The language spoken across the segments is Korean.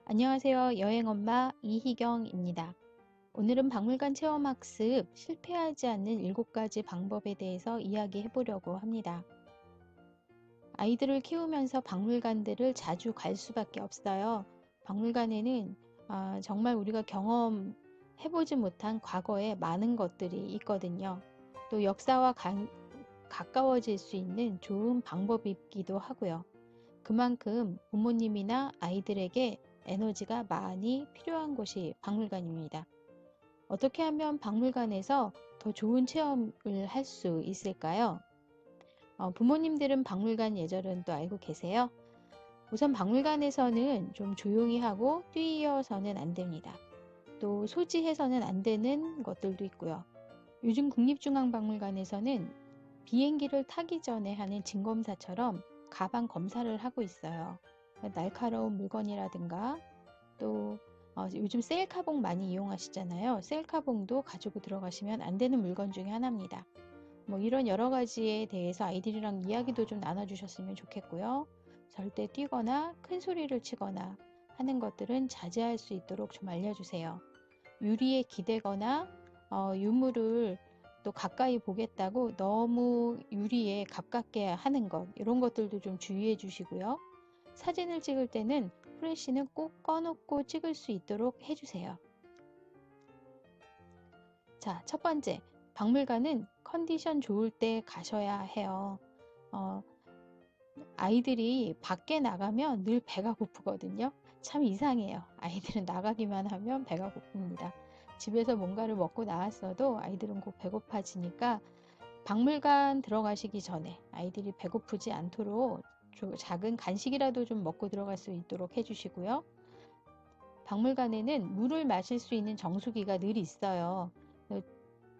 안녕하세요. 여행엄마 이희경입니다. 오늘은 박물관 체험학습 실패하지 않는 7가지 방법에 대해서 이야기해 보려고 합니다. 아이들을 키우면서 박물관들을 자주 갈 수밖에 없어요. 박물관에는 정말 우리가 경험해보지 못한 과거에 많은 것들이 있거든요. 또 역사와 가까워질 수 있는 좋은 방법이기도 하고요. 그만큼 부모님이나 아이들에게 에너지가 많이 필요한 곳이 박물관입니다. 어떻게 하면 박물관에서 더 좋은 체험을 할 수 있을까요? 부모님들은 박물관 예절은 또 알고 계세요? 우선 박물관에서는 좀 조용히 하고 뛰어서는 안 됩니다. 또 소지해서는 안 되는 것들도 있고요. 요즘 국립중앙박물관에서는 비행기를 타기 전에 하는 짐검사처럼 가방 검사를 하고 있어요. 날카로운 물건이라든가 또 요즘 셀카봉 많이 이용하시잖아요. 셀카봉도 가지고 들어가시면 안 되는 물건 중에 하나입니다. 뭐 이런 여러 가지에 대해서 아이들이랑 이야기도 좀 나눠주셨으면 좋겠고요. 절대 뛰거나 큰 소리를 치거나 하는 것들은 자제할 수 있도록 좀 알려주세요. 유리에 기대거나 유물을 또 가까이 보겠다고 너무 유리에 가깝게 하는 것, 이런 것들도 좀 주의해 주시고요. 사진을 찍을 때는 플래시는 꼭 꺼놓고 찍을 수 있도록 해주세요. 자, 첫 번째, 박물관은 컨디션 좋을 때 가셔야 해요. 아이들이 밖에 나가면 늘 배가 고프거든요. 참 이상해요. 아이들은 나가기만 하면 배가 고픕니다. 집에서 뭔가를 먹고 나왔어도 아이들은 곧 배고파지니까 박물관 들어가시기 전에 아이들이 배고프지 않도록 작은 간식이라도 좀 먹고 들어갈 수 있도록 해주시고요. 박물관에는 물을 마실 수 있는 정수기가 늘 있어요.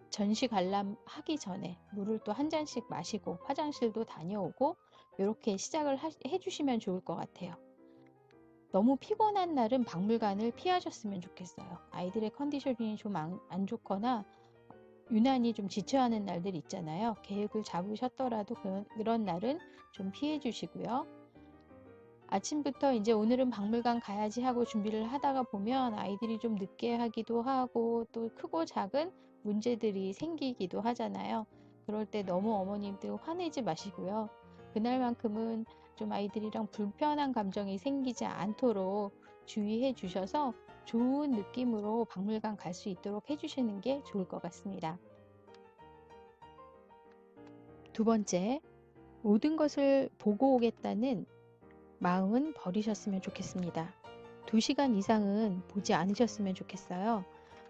전시 관람하기 전에 물을 또 한 잔씩 마시고 화장실도 다녀오고 이렇게 시작을 해주시면 좋을 것 같아요. 너무 피곤한 날은 박물관을 피하셨으면 좋겠어요. 아이들의 컨디션이 좀 안 좋거나 유난히 좀 지쳐하는 날들 있잖아요. 계획을 잡으셨더라도 그런 날은 좀 피해 주시고요. 아침부터 이제 오늘은 박물관 가야지 하고 준비를 하다가 보면 아이들이 좀 늦게 하기도 하고 또 크고 작은 문제들이 생기기도 하잖아요. 그럴 때 너무 어머님들 화내지 마시고요. 그날만큼은 좀 아이들이랑 불편한 감정이 생기지 않도록 주의해 주셔서 좋은 느낌으로 박물관 갈 수 있도록 해주시는 게 좋을 것 같습니다. 두 번째, 모든 것을 보고 오겠다는 마음은 버리셨으면 좋겠습니다. 2시간 이상은 보지 않으셨으면 좋겠어요.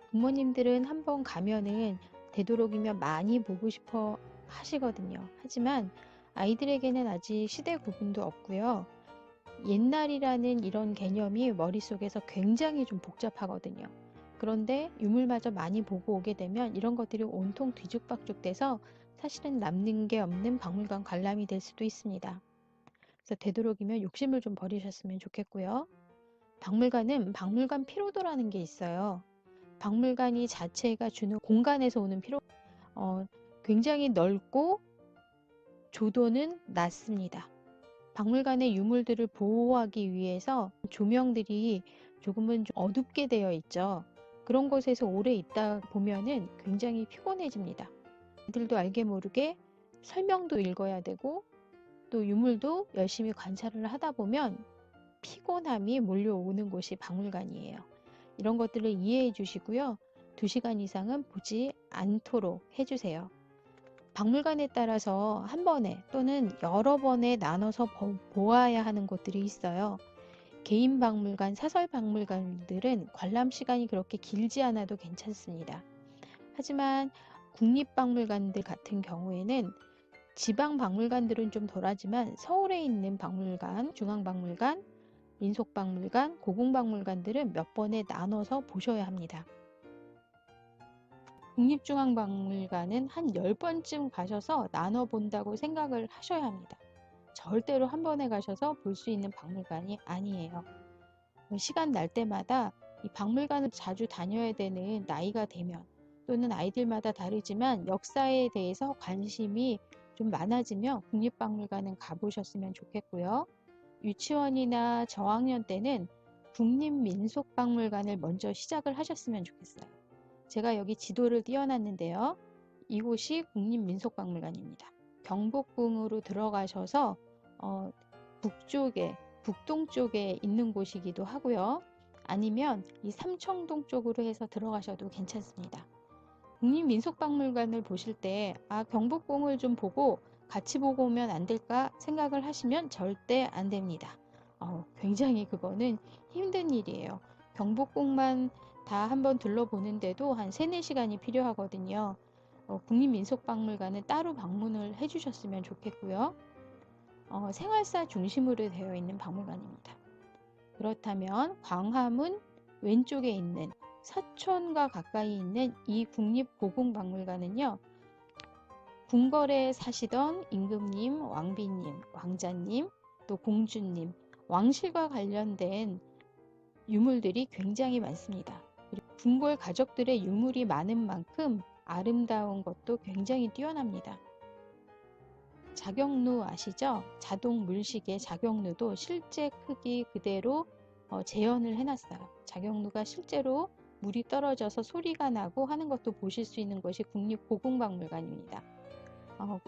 부모님들은 한번 가면은 되도록이면 많이 보고 싶어 하시거든요. 하지만 아이들에게는 아직 시대 구분도 없고요. 옛날이라는 이런 개념이 머릿속에서 굉장히 좀 복잡하거든요. 그런데 유물마저 많이 보고 오게 되면 이런 것들이 온통 뒤죽박죽 돼서 사실은 남는 게 없는 박물관 관람이 될 수도 있습니다. 그래서 되도록이면 욕심을 좀 버리셨으면 좋겠고요. 박물관은 박물관 피로도라는 게 있어요. 박물관이 자체가 주는 공간에서 오는 피로, 굉장히 넓고 조도는 낮습니다. 박물관의 유물들을 보호하기 위해서 조명들이 조금은 좀 어둡게 되어 있죠. 그런 곳에서 오래 있다 보면은 굉장히 피곤해집니다. 이들도 알게 모르게 설명도 읽어야 되고 또 유물도 열심히 관찰을 하다 보면 피곤함이 몰려오는 곳이 박물관이에요. 이런 것들을 이해해 주시고요. 2시간 이상은 보지 않도록 해주세요. 박물관에 따라서 한 번에 또는 여러 번에 나눠서 보아야 하는 곳들이 있어요. 개인 박물관, 사설 박물관들은 관람 시간이 그렇게 길지 않아도 괜찮습니다. 하지만 국립박물관들 같은 경우에는 지방 박물관들은 좀 덜하지만 서울에 있는 박물관, 중앙박물관, 민속박물관, 고궁박물관들은 몇 번에 나눠서 보셔야 합니다. 국립중앙박물관은 한 10번쯤 가셔서 나눠 본다고 생각을 하셔야 합니다. 절대로 한 번에 가셔서 볼 수 있는 박물관이 아니에요. 시간 날 때마다 이 박물관을 자주 다녀야 되는 나이가 되면 또는 아이들마다 다르지만 역사에 대해서 관심이 좀 많아지면 국립박물관은 가보셨으면 좋겠고요. 유치원이나 저학년 때는 국립민속박물관을 먼저 시작을 하셨으면 좋겠어요. 제가 여기 지도를 띄워놨는데요. 이곳이 국립민속박물관입니다. 경복궁으로 들어가셔서 북동쪽에 있는 곳이기도 하고요. 아니면 이 삼청동 쪽으로 해서 들어가셔도 괜찮습니다. 국립민속박물관을 보실 때 경복궁을 좀 보고 같이 보고 오면 안 될까 생각을 하시면 절대 안 됩니다. 굉장히 그거는 힘든 일이에요. 경복궁만 다 한번 둘러보는데도 한 3-4시간이 필요하거든요. 국립민속박물관은 따로 방문을 해주셨으면 좋겠고요. 생활사 중심으로 되어 있는 박물관입니다. 그렇다면 광화문 왼쪽에 있는 서촌과 가까이 있는 이 국립고궁박물관은요. 궁궐에 사시던 임금님, 왕비님, 왕자님, 또 공주님, 왕실과 관련된 유물들이 굉장히 많습니다. 궁궐 가족들의 유물이 많은 만큼 아름다운 것도 굉장히 뛰어납니다. 자경루 아시죠? 자동 물시계 자경루도 실제 크기 그대로 재현을 해놨어요. 자경루가 실제로 물이 떨어져서 소리가 나고 하는 것도 보실 수 있는 것이 국립고궁박물관입니다.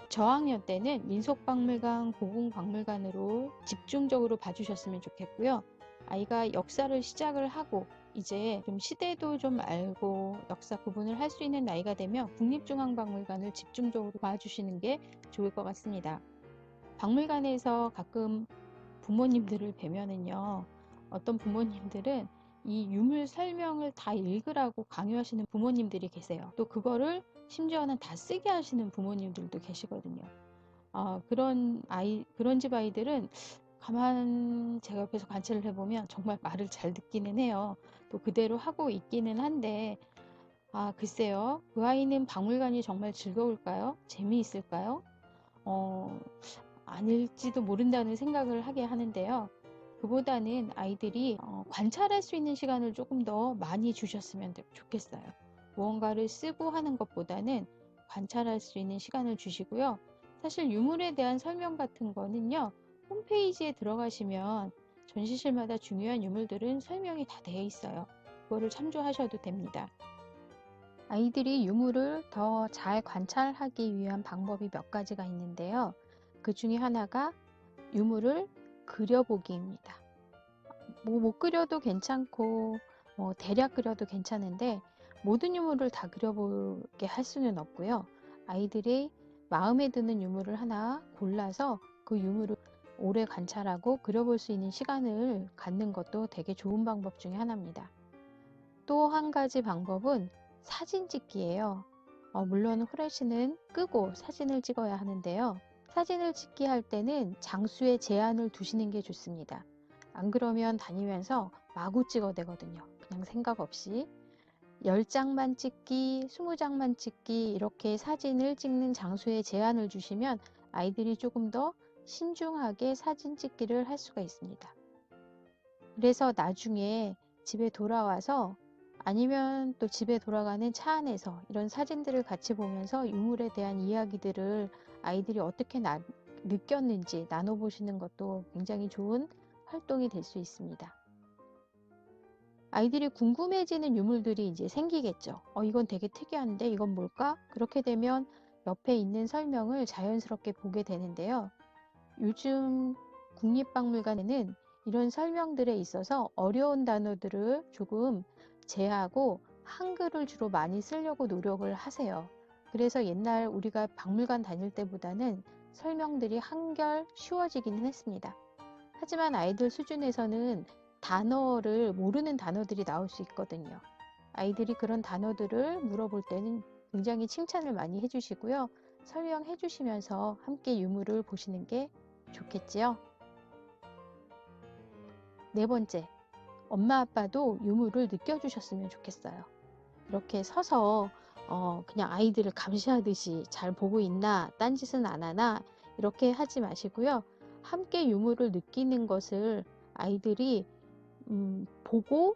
저학년 때는 민속박물관, 고궁박물관으로 집중적으로 봐주셨으면 좋겠고요. 아이가 역사를 시작을 하고 이제 좀 시대도 좀 알고 역사 구분을 할 수 있는 나이가 되면 국립중앙박물관을 집중적으로 봐주시는 게 좋을 것 같습니다. 박물관에서 가끔 부모님들을 뵈면은요, 어떤 부모님들은 이 유물 설명을 다 읽으라고 강요하시는 부모님들이 계세요. 또 그거를 심지어는 다 쓰게 하시는 부모님들도 계시거든요. 그런 집 아이들은 가만 제가 옆에서 관찰을 해보면 정말 말을 잘 듣기는 해요. 또 그대로 하고 있기는 한데 글쎄요. 그 아이는 박물관이 정말 즐거울까요? 재미있을까요? 아닐지도 모른다는 생각을 하게 하는데요. 그보다는 아이들이 관찰할 수 있는 시간을 조금 더 많이 주셨으면 좋겠어요. 무언가를 쓰고 하는 것보다는 관찰할 수 있는 시간을 주시고요. 사실 유물에 대한 설명 같은 거는요. 홈페이지에 들어가시면 전시실마다 중요한 유물들은 설명이 다 되어 있어요. 그거를 참조하셔도 됩니다. 아이들이 유물을 더 잘 관찰하기 위한 방법이 몇 가지가 있는데요. 그 중에 하나가 유물을 그려보기입니다. 못 그려도 괜찮고 대략 그려도 괜찮은데 모든 유물을 다 그려보게 할 수는 없고요. 아이들이 마음에 드는 유물을 하나 골라서 그 유물을 오래 관찰하고 그려볼 수 있는 시간을 갖는 것도 되게 좋은 방법 중에 하나입니다. 또 한 가지 방법은 사진 찍기예요. 물론 후레쉬는 끄고 사진을 찍어야 하는데요. 사진을 찍기 할 때는 장수에 제한을 두시는 게 좋습니다. 안 그러면 다니면서 마구 찍어대거든요. 그냥 생각 없이 10장만 찍기, 20장만 찍기 이렇게 사진을 찍는 장수에 제한을 주시면 아이들이 조금 더 신중하게 사진 찍기를 할 수가 있습니다. 그래서 나중에 집에 돌아와서 아니면 또 집에 돌아가는 차 안에서 이런 사진들을 같이 보면서 유물에 대한 이야기들을 아이들이 어떻게 느꼈는지 나눠보시는 것도 굉장히 좋은 활동이 될 수 있습니다. 아이들이 궁금해지는 유물들이 이제 생기겠죠. 이건 되게 특이한데 이건 뭘까? 그렇게 되면 옆에 있는 설명을 자연스럽게 보게 되는데요. 요즘 국립박물관에는 이런 설명들에 있어서 어려운 단어들을 조금 제하고 한글을 주로 많이 쓰려고 노력을 하세요. 그래서 옛날 우리가 박물관 다닐 때보다는 설명들이 한결 쉬워지기는 했습니다. 하지만 아이들 수준에서는 단어를 모르는 단어들이 나올 수 있거든요. 아이들이 그런 단어들을 물어볼 때는 굉장히 칭찬을 많이 해주시고요. 설명해 주시면서 함께 유물을 보시는 게 좋겠지요. 네 번째, 엄마 아빠도 유물을 느껴주셨으면 좋겠어요. 이렇게 서서 그냥 아이들을 감시하듯이 잘 보고 있나, 딴짓은 안 하나 이렇게 하지 마시고요. 함께 유물을 느끼는 것을 아이들이 보고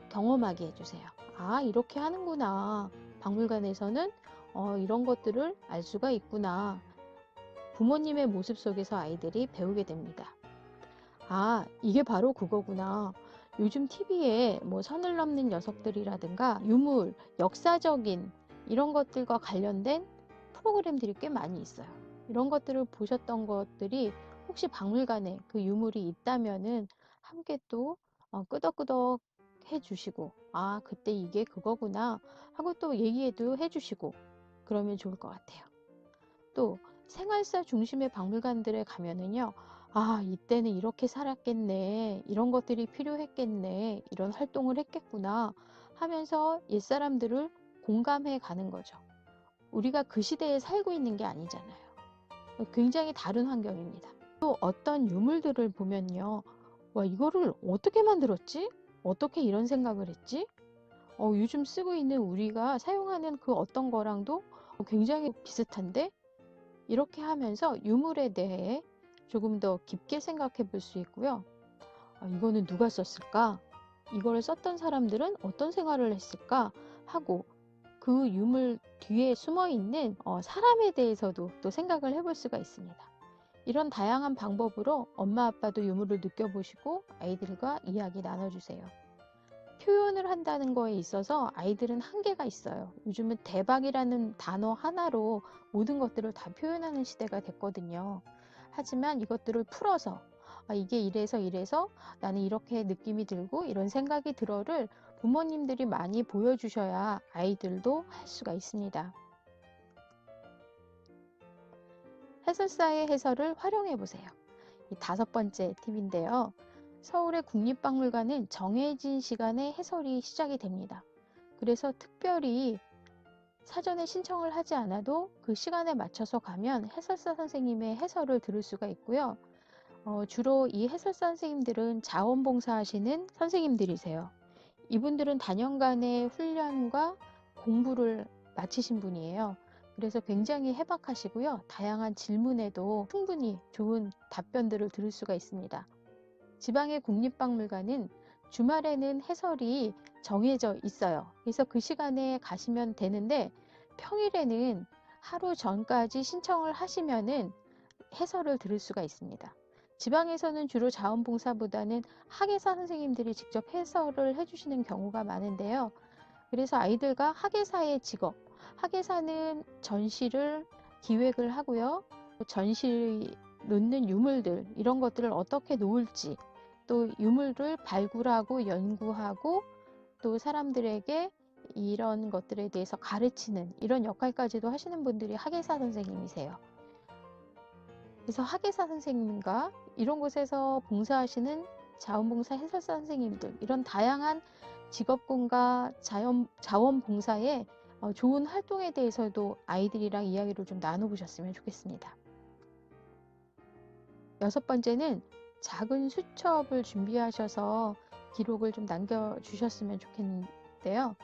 경험하게 해주세요. 이렇게 하는구나. 박물관에서는 이런 것들을 알 수가 있구나. 부모님의 모습 속에서 아이들이 배우게 됩니다. 이게 바로 그거구나. 요즘 TV에 뭐 선을 넘는 녀석들이라든가 유물, 역사적인 이런 것들과 관련된 프로그램들이 꽤 많이 있어요. 이런 것들을 보셨던 것들이 혹시 박물관에 그 유물이 있다면은 함께 또 끄덕끄덕 해주시고, 아, 그때 이게 그거구나 하고 또 얘기해도 해주시고, 그러면 좋을 것 같아요. 또 생활사 중심의 박물관들에 가면은요, 아, 이때는 이렇게 살았겠네, 이런 것들이 필요했겠네, 이런 활동을 했겠구나 하면서 옛사람들을 공감해 가는 거죠. 우리가 그 시대에 살고 있는 게 아니잖아요. 굉장히 다른 환경입니다. 또 어떤 유물들을 보면요, 와, 이거를 어떻게 만들었지? 어떻게 이런 생각을 했지? 요즘 쓰고 있는 우리가 사용하는 그 어떤 거랑도 굉장히 비슷한데? 이렇게 하면서 유물에 대해 조금 더 깊게 생각해 볼 수 있고요. 이거는 누가 썼을까? 이걸 썼던 사람들은 어떤 생활을 했을까? 하고 그 유물 뒤에 숨어 있는 사람에 대해서도 또 생각을 해볼 수가 있습니다. 이런 다양한 방법으로 엄마 아빠도 유물을 느껴보시고 아이들과 이야기 나눠주세요. 표현을 한다는 거에 있어서 아이들은 한계가 있어요. 요즘은 대박이라는 단어 하나로 모든 것들을 다 표현하는 시대가 됐거든요. 하지만 이것들을 풀어서 이게 이래서 나는 이렇게 느낌이 들고 이런 생각이 들어를 부모님들이 많이 보여주셔야 아이들도 할 수가 있습니다. 해설사의 해설을 활용해 보세요. 이 5번째 팁인데요. 서울의 국립박물관은 정해진 시간에 해설이 시작이 됩니다. 그래서 특별히 사전에 신청을 하지 않아도 그 시간에 맞춰서 가면 해설사 선생님의 해설을 들을 수가 있고요. 주로 이 해설사 선생님들은 자원봉사하시는 선생님들이세요. 이분들은 다년간의 훈련과 공부를 마치신 분이에요. 그래서 굉장히 해박하시고요. 다양한 질문에도 충분히 좋은 답변들을 들을 수가 있습니다. 지방의 국립박물관은 주말에는 해설이 정해져 있어요. 그래서 그 시간에 가시면 되는데 평일에는 하루 전까지 신청을 하시면은 해설을 들을 수가 있습니다. 지방에서는 주로 자원봉사보다는 학예사 선생님들이 직접 해설을 해주시는 경우가 많은데요. 그래서 아이들과 학예사의 직업, 학예사는 전시를 기획을 하고요. 전시 놓는 유물들, 이런 것들을 어떻게 놓을지, 또 유물을 발굴하고 연구하고 또 사람들에게 이런 것들에 대해서 가르치는 이런 역할까지도 하시는 분들이 학예사 선생님이세요. 그래서 학예사 선생님과 이런 곳에서 봉사하시는 자원봉사 해설사 선생님들, 이런 다양한 직업군과 자원봉사의 좋은 활동에 대해서도 아이들이랑 이야기를 좀 나눠보셨으면 좋겠습니다. 6번째는 작은 수첩을 준비하셔서 기록을 좀 남겨주셨으면 좋겠는데요.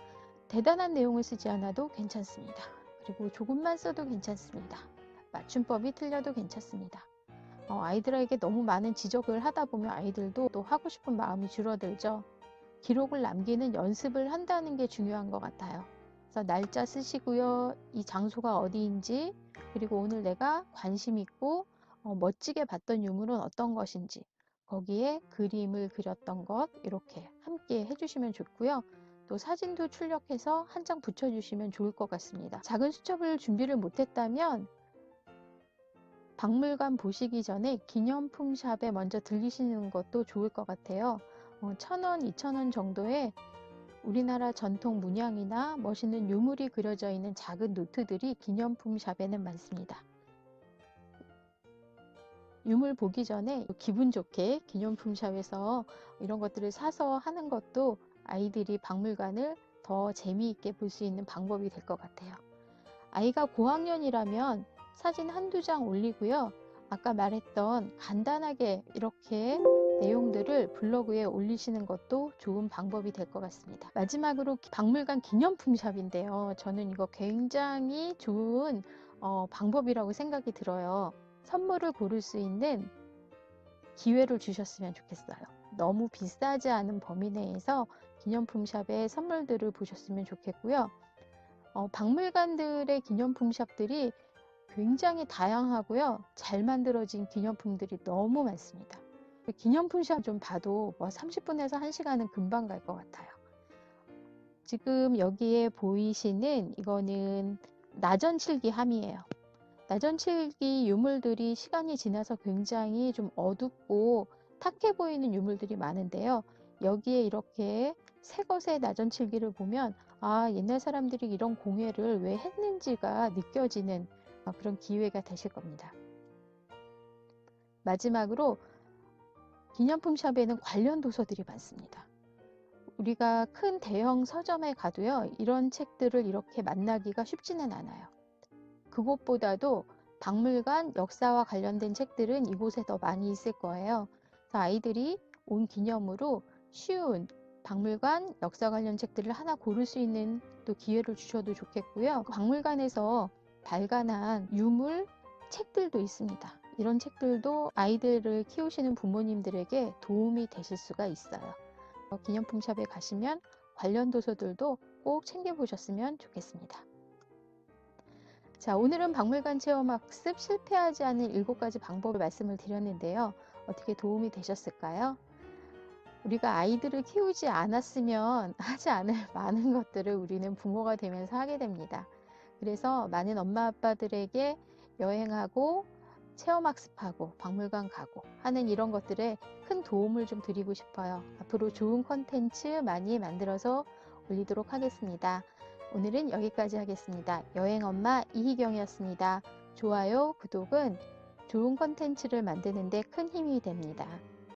대단한 내용을 쓰지 않아도 괜찮습니다. 그리고 조금만 써도 괜찮습니다. 맞춤법이 틀려도 괜찮습니다. 아이들에게 너무 많은 지적을 하다 보면 아이들도 또 하고 싶은 마음이 줄어들죠. 기록을 남기는 연습을 한다는 게 중요한 것 같아요. 그래서 날짜 쓰시고요. 이 장소가 어디인지, 그리고 오늘 내가 관심 있고 멋지게 봤던 유물은 어떤 것인지, 거기에 그림을 그렸던 것 이렇게 함께 해주시면 좋고요. 또 사진도 출력해서 한 장 붙여주시면 좋을 것 같습니다. 작은 수첩을 준비를 못했다면 박물관 보시기 전에 기념품 샵에 먼저 들리시는 것도 좋을 것 같아요. 1,000원, 2,000원 정도의 우리나라 전통 문양이나 멋있는 유물이 그려져 있는 작은 노트들이 기념품 샵에는 많습니다. 유물 보기 전에 기분 좋게 기념품 샵에서 이런 것들을 사서 하는 것도 아이들이 박물관을 더 재미있게 볼 수 있는 방법이 될 것 같아요. 아이가 고학년이라면 사진 한두 장 올리고요. 아까 말했던 간단하게 이렇게 내용들을 블로그에 올리시는 것도 좋은 방법이 될 것 같습니다. 마지막으로 박물관 기념품 샵인데요. 저는 이거 굉장히 좋은 방법이라고 생각이 들어요. 선물을 고를 수 있는 기회를 주셨으면 좋겠어요. 너무 비싸지 않은 범위 내에서 기념품 샵의 선물들을 보셨으면 좋겠고요. 박물관들의 기념품 샵들이 굉장히 다양하고요. 잘 만들어진 기념품들이 너무 많습니다. 기념품샵 좀 봐도 뭐 30분에서 1시간은 금방 갈 것 같아요. 지금 여기에 보이시는 이거는 나전칠기 함이에요. 나전칠기 유물들이 시간이 지나서 굉장히 좀 어둡고 탁해 보이는 유물들이 많은데요. 여기에 이렇게 새 것의 나전칠기를 보면 아, 옛날 사람들이 이런 공예를 왜 했는지가 느껴지는 그런 기회가 되실 겁니다. 마지막으로 기념품 샵에는 관련 도서들이 많습니다. 우리가 큰 대형 서점에 가도요, 이런 책들을 이렇게 만나기가 쉽지는 않아요. 그것보다도 박물관 역사와 관련된 책들은 이곳에 더 많이 있을 거예요. 그래서 아이들이 온 기념으로 쉬운 박물관 역사 관련 책들을 하나 고를 수 있는 또 기회를 주셔도 좋겠고요. 박물관에서 발간한 유물 책들도 있습니다. 이런 책들도 아이들을 키우시는 부모님들에게 도움이 되실 수가 있어요. 기념품 샵에 가시면 관련 도서들도 꼭 챙겨보셨으면 좋겠습니다. 자, 오늘은 박물관 체험학습 실패하지 않은 7가지 방법을 말씀을 드렸는데요. 어떻게 도움이 되셨을까요? 우리가 아이들을 키우지 않았으면 하지 않을 많은 것들을 우리는 부모가 되면서 하게 됩니다. 그래서 많은 엄마 아빠들에게 여행하고 체험학습하고 박물관 가고 하는 이런 것들에 큰 도움을 좀 드리고 싶어요. 앞으로 좋은 콘텐츠 많이 만들어서 올리도록 하겠습니다. 오늘은 여기까지 하겠습니다. 여행엄마 이희경이었습니다. 좋아요, 구독은 좋은 콘텐츠를 만드는 데 큰 힘이 됩니다.